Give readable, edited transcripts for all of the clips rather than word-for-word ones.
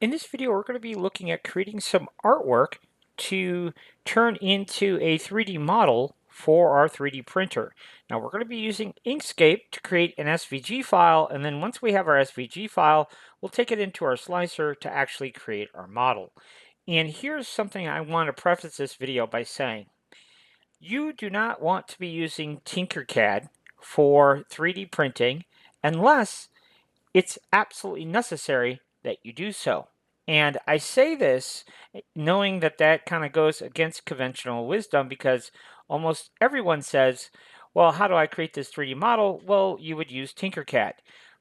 In this video, we're going to be looking at creating some artwork to turn into a 3D model for our 3D printer. Now we're going to be using Inkscape to create an SVG file, and then once we have our SVG file, we'll take it into our slicer to actually create our model. And here's something I want to preface this video by saying. You do not want to be using Tinkercad for 3D printing unless it's absolutely necessary that you do so. And I say this knowing that that kind of goes against conventional wisdom because almost everyone says, well, how do I create this 3D model? Well, you would use Tinkercad.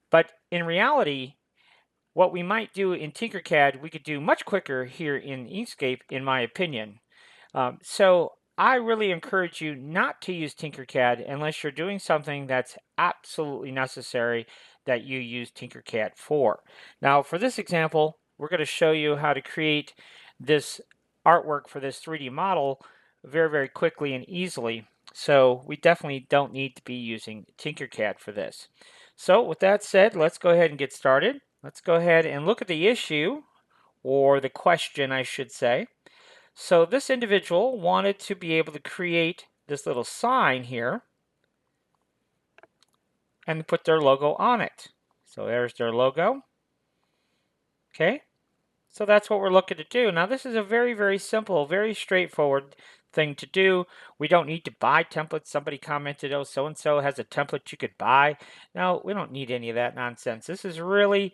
But in reality, what we might do in Tinkercad, we could do much quicker here in Inkscape, in my opinion. So I really encourage you not to use Tinkercad unless you're doing something that's absolutely necessary that you use Tinkercad for. Now, for this example, we're going to show you how to create this artwork for this 3D model very, very quickly and easily. So we definitely don't need to be using Tinkercad for this. So with that said, let's go ahead and get started. Let's go ahead and look at the issue, or the question, I should say. So this individual wanted to be able to create this little sign here and put their logo on it. So there's their logo. Okay, so that's what we're looking to do. Now this is a very, very simple, very straightforward thing to do. We don't need to buy templates. Somebody commented, oh, so-and-so has a template you could buy. No, we don't need any of that nonsense. This is really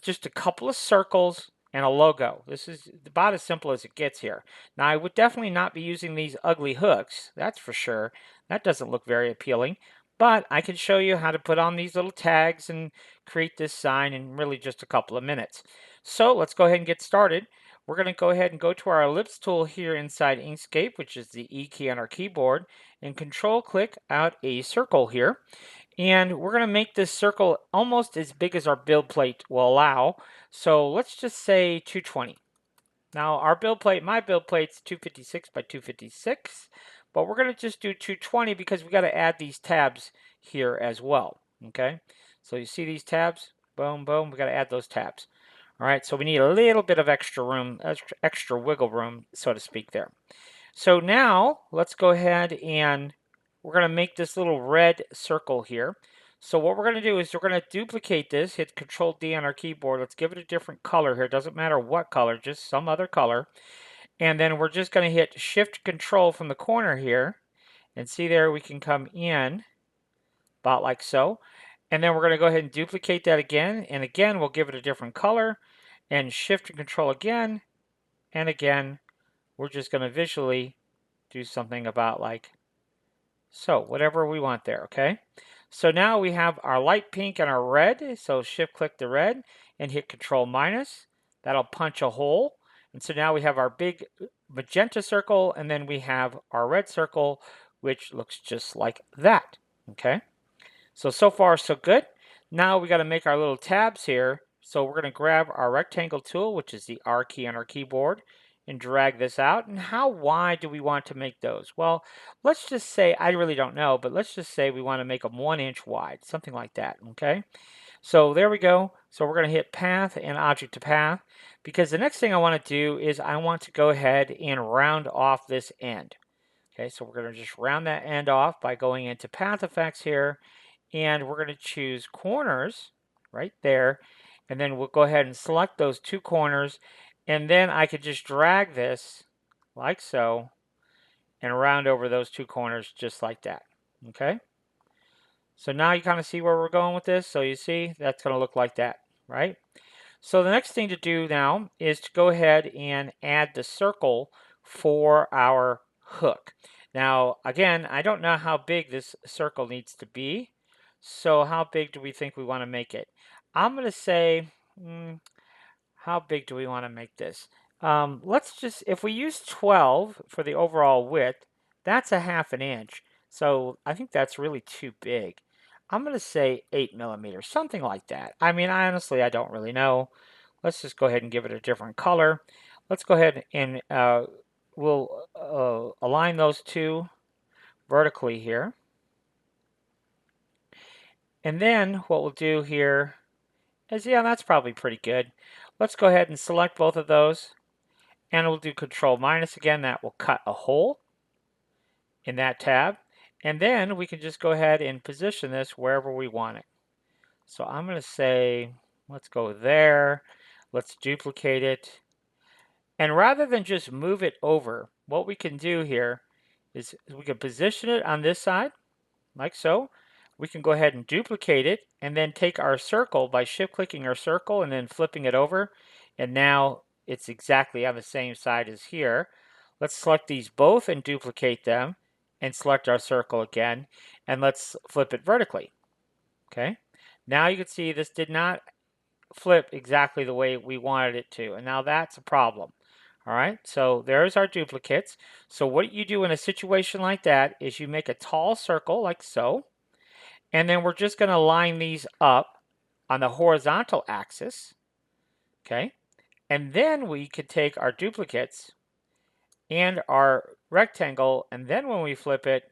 just a couple of circles and a logo. This is about as simple as it gets here. Now I would definitely not be using these ugly hooks, that's for sure. That doesn't look very appealing. But I can show you how to put on these little tags and create this sign in really just a couple of minutes. So let's go ahead and get started. We're going to go ahead and go to our ellipse tool here inside Inkscape, which is the E key on our keyboard, and control click out a circle here. And we're going to make this circle almost as big as our build plate will allow. So let's just say 220. Now our build plate, my build plate's 256 by 256, but we're going to just do 220 because we got to add these tabs here as well. Okay, so you see these tabs, boom, boom, we got to add those tabs. All right, so we need a little bit of extra room, extra wiggle room, so to speak there. So now let's go ahead and we're going to make this little red circle here. So what we're going to do is we're going to duplicate this, hit Control D on our keyboard. Let's give it a different color here. It doesn't matter what color, just some other color. And then we're just going to hit Shift Control from the corner here. And see there, we can come in about like so. And then we're going to go ahead and duplicate that again. And again, we'll give it a different color. And Shift and Control again. And again, we're just going to visually do something about like so, whatever we want there, okay? So now we have our light pink and our red. So shift click the red and hit Control minus. That'll punch a hole. And so now we have our big magenta circle, and then we have our red circle, which looks just like that, okay? So far so good. Now we got to make our little tabs here. So we're going to grab our rectangle tool, which is the R key on our keyboard, and drag this out. And how wide do we want to make those? Well, let's just say, I really don't know, but let's just say we want to make them 1 inch wide, something like that, okay? So there we go. So we're going to hit path and object to path, because the next thing I want to do is I want to go ahead and round off this end. Okay, so we're going to just round that end off by going into path effects here, and we're going to choose corners right there, and then we'll go ahead and select those two corners, and then I could just drag this like so and round over those two corners just like that. Okay, so now you kind of see where we're going with this. So you see that's going to look like that, right? So the next thing to do now is to go ahead and add the circle for our hook. Now again, I don't know how big this circle needs to be. So how big do we think we want to make it? I'm going to say, how big do we want to make this? Let's just, if we use 12 for the overall width, that's a 1/2 inch. So I think that's really too big. I'm going to say 8 millimeters, something like that. I mean, honestly, I don't really know. Let's just go ahead and give it a different color. Let's go ahead and we'll align those two vertically here. And then what we'll do here as yeah, that's probably pretty good. Let's go ahead and select both of those, and we'll do Control minus again. That will cut a hole in that tab, and then we can just go ahead and position this wherever we want it. So I'm going to say, let's go there. Let's duplicate it. And rather than just move it over, what we can do here is we can position it on this side, like so. We can go ahead and duplicate it and then take our circle by shift-clicking our circle and then flipping it over. And now it's exactly on the same side as here. Let's select these both and duplicate them and select our circle again. And let's flip it vertically. Okay. Now you can see this did not flip exactly the way we wanted it to. And now that's a problem. All right, so there's our duplicates. So what you do in a situation like that is you make a tall circle like so, and then we're just going to line these up on the horizontal axis, okay? And then we could take our duplicates and our rectangle, and then when we flip it,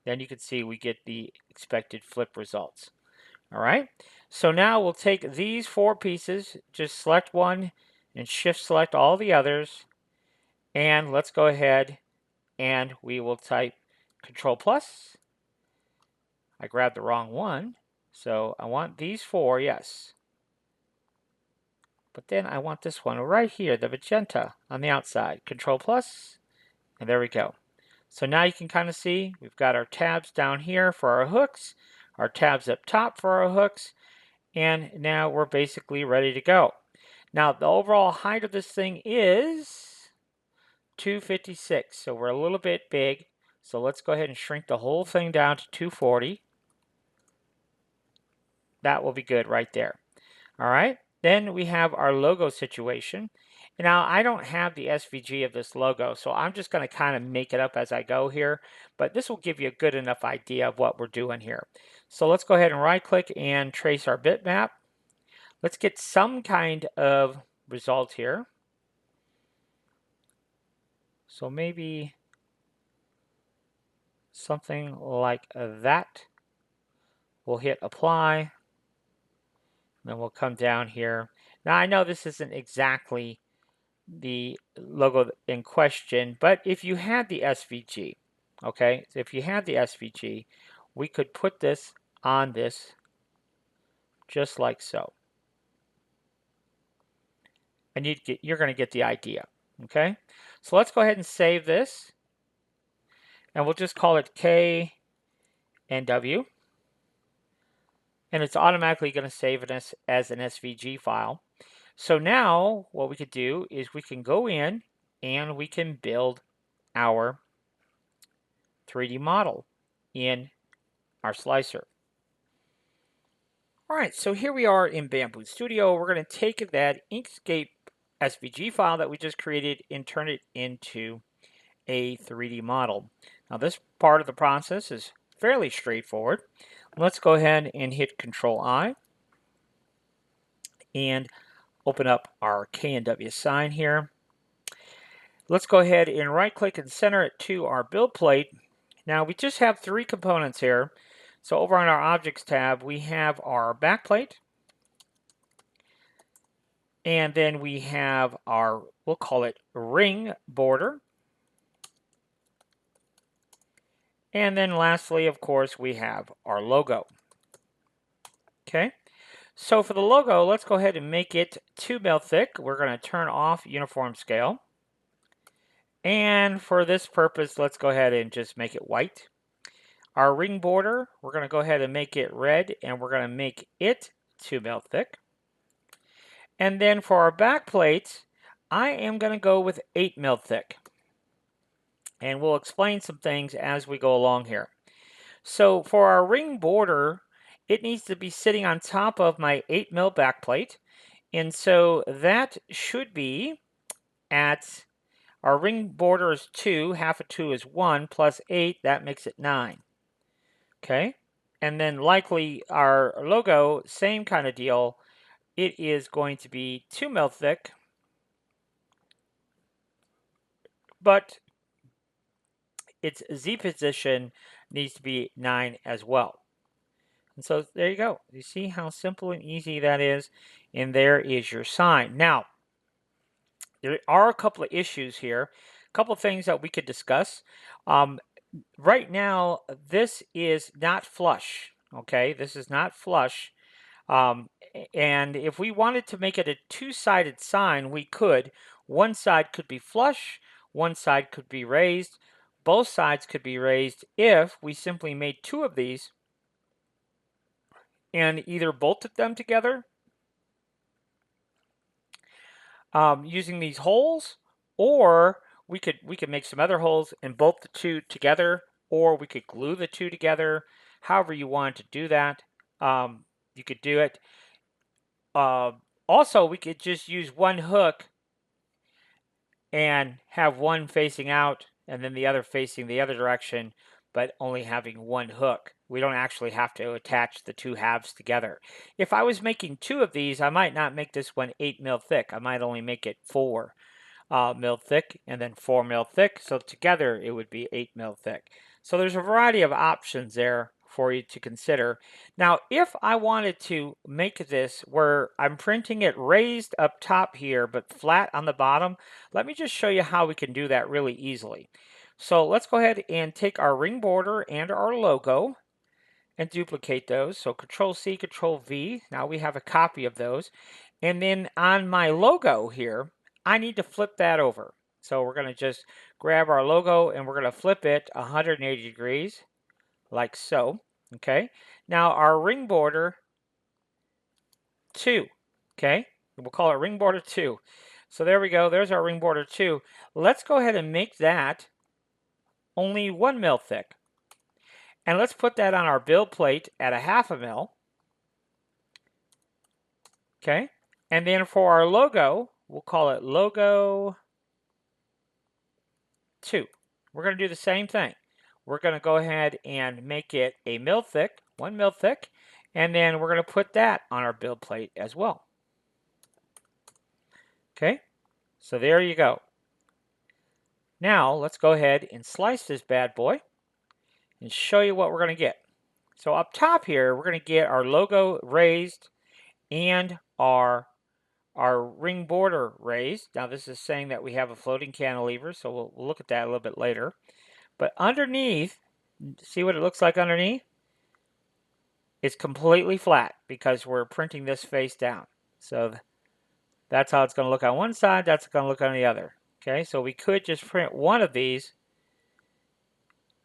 then you can see we get the expected flip results. All right, so now we'll take these four pieces, just select one and shift select all the others, and let's go ahead and we will type Control plus. I grabbed the wrong one, so I want these four, yes. But then I want this one right here, the magenta on the outside. Control plus, and there we go. So now you can kind of see we've got our tabs down here for our hooks, our tabs up top for our hooks, and now we're basically ready to go. Now the overall height of this thing is 256, so we're a little bit big. So let's go ahead and shrink the whole thing down to 240. That will be good right there. All right, then we have our logo situation. Now I don't have the SVG of this logo, so I'm just going to kind of make it up as I go here, but this will give you a good enough idea of what we're doing here. So let's go ahead and right click and trace our bitmap. Let's get some kind of result here. So maybe something like that. We'll hit apply. Then we'll come down here. Now I know this isn't exactly the logo in question, but if you had the SVG, okay, so if you had the SVG, we could put this on this just like so. And you're going to get the idea, okay? So let's go ahead and save this, and we'll just call it K and W. And it's automatically going to save it as an SVG file. So now what we could do is we can go in and we can build our 3D model in our slicer. All right, so here we are in Bambu Studio. We're going to take that InkScape SVG file that we just created and turn it into a 3D model. Now this part of the process is fairly straightforward. Let's go ahead and hit Control I and open up our K and W sign here. Let's go ahead and right click and center it to our build plate. Now we just have three components here. So over on our Objects tab, we have our backplate. And then we have our, we'll call it ring border. And then lastly, of course, we have our logo. Okay, so for the logo, let's go ahead and make it 2 mil thick. We're going to turn off uniform scale. And for this purpose, let's go ahead and just make it white. Our ring border, we're going to go ahead and make it red, and we're going to make it 2 mil thick. And then for our back plate, I am going to go with 8 mil thick. And we'll explain some things as we go along here. So for our ring border, it needs to be sitting on top of my 8 mil back plate. And so that should be at, our ring border is 2, half of 2 is 1, plus 8, that makes it 9. Okay, and then likely our logo, same kind of deal. It is going to be 2 mil thick, but its Z position needs to be 9 as well. And so there you go. You see how simple and easy that is, and there is your sign. Now, there are a couple of issues here, a couple of things that we could discuss. Right now, this is not flush, okay? This is not flush. And if we wanted to make it a two-sided sign, we could. One side could be flush, one side could be raised. Both sides could be raised if we simply made two of these and either bolted them together using these holes, or we could make some other holes and bolt the two together, or we could glue the two together. However you want to do that, you could do it. Also, we could just use one hook and have one facing out and then the other facing the other direction, but only having one hook. We don't actually have to attach the two halves together. If I was making two of these, I might not make this one 8 mil thick. I might only make it 4 mil thick and then 4 mil thick. So together it would be 8 mil thick. So there's a variety of options there for you to consider. Now, if I wanted to make this where I'm printing it raised up top here, but flat on the bottom, let me just show you how we can do that really easily. So let's go ahead and take our ring border and our logo and duplicate those. So Control C, Control V. Now we have a copy of those. And then on my logo here, I need to flip that over. So we're going to just grab our logo and we're going to flip it 180 degrees like so. Okay. Now our ring border 2. Okay. We'll call it ring border 2. So there we go. There's our ring border 2. Let's go ahead and make that only 1 mil thick. And let's put that on our build plate at a 1/2 mil. Okay. And then for our logo, we'll call it logo 2. We're going to do the same thing. We're going to go ahead and make it a mil thick, 1 mil thick, and then we're going to put that on our build plate as well. Okay, so there you go. Now let's go ahead and slice this bad boy and show you what we're going to get. So up top here, we're going to get our logo raised and our ring border raised. Now this is saying that we have a floating cantilever, so we'll look at that a little bit later. But underneath, see what it looks like underneath? It's completely flat because we're printing this face down. So that's how it's going to look on one side, that's going to look on the other. Okay, so we could just print one of these.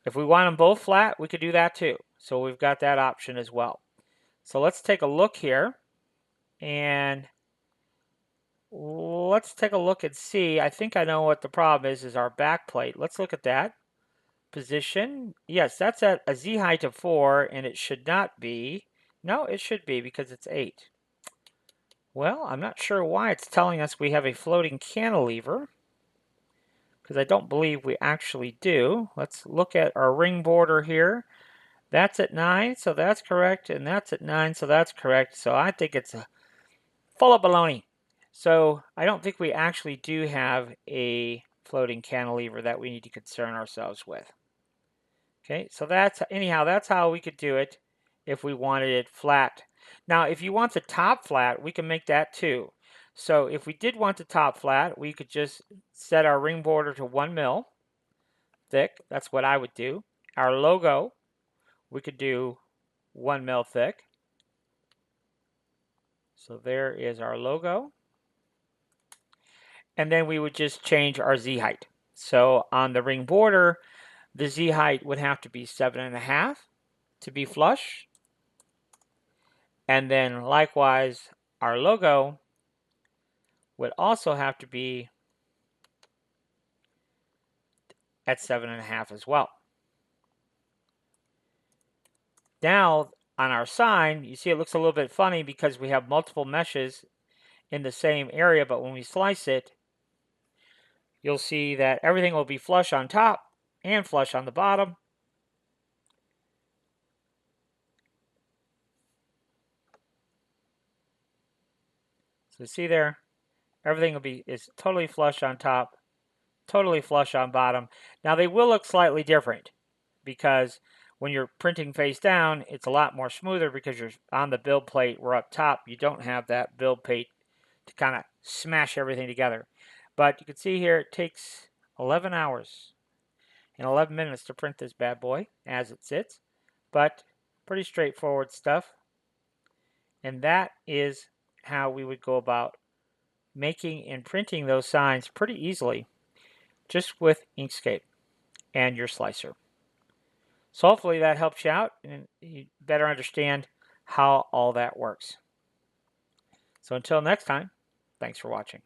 If we want them both flat, we could do that too. So we've got that option as well. So let's take a look here. And let's take a look and see. I think I know what the problem is our back plate. Let's look at that. Position. Yes, that's at a Z height of 4, and it should not be. No, it should be because it's 8. Well, I'm not sure why it's telling us we have a floating cantilever, because I don't believe we actually do. Let's look at our ring border here. That's at 9, so that's correct, and that's at 9, so that's correct. So I think it's full of baloney. So I don't think we actually do have a floating cantilever that we need to concern ourselves with. Okay, so that's how we could do it if we wanted it flat. Now, if you want the top flat, we can make that too. So if we did want the top flat, we could just set our ring border to 1 mil thick. That's what I would do. Our logo, we could do 1 mil thick. So there is our logo. And then we would just change our Z height. So on the ring border, the Z height would have to be 7.5 to be flush. And then likewise, our logo would also have to be at 7.5 as well. Now, on our sign, you see it looks a little bit funny because we have multiple meshes in the same area, but when we slice it, you'll see that everything will be flush on top and flush on the bottom. So see there, everything is totally flush on top, totally flush on bottom. Now they will look slightly different because when you're printing face down, it's a lot more smoother because you're on the build plate. We're up top. You don't have that build plate to kind of smash everything together. But you can see here it takes 11 hours and 11 minutes to print this bad boy as it sits. But pretty straightforward stuff. And that is how we would go about making and printing those signs pretty easily just with Inkscape and your slicer. So hopefully that helps you out and you better understand how all that works. So until next time, thanks for watching.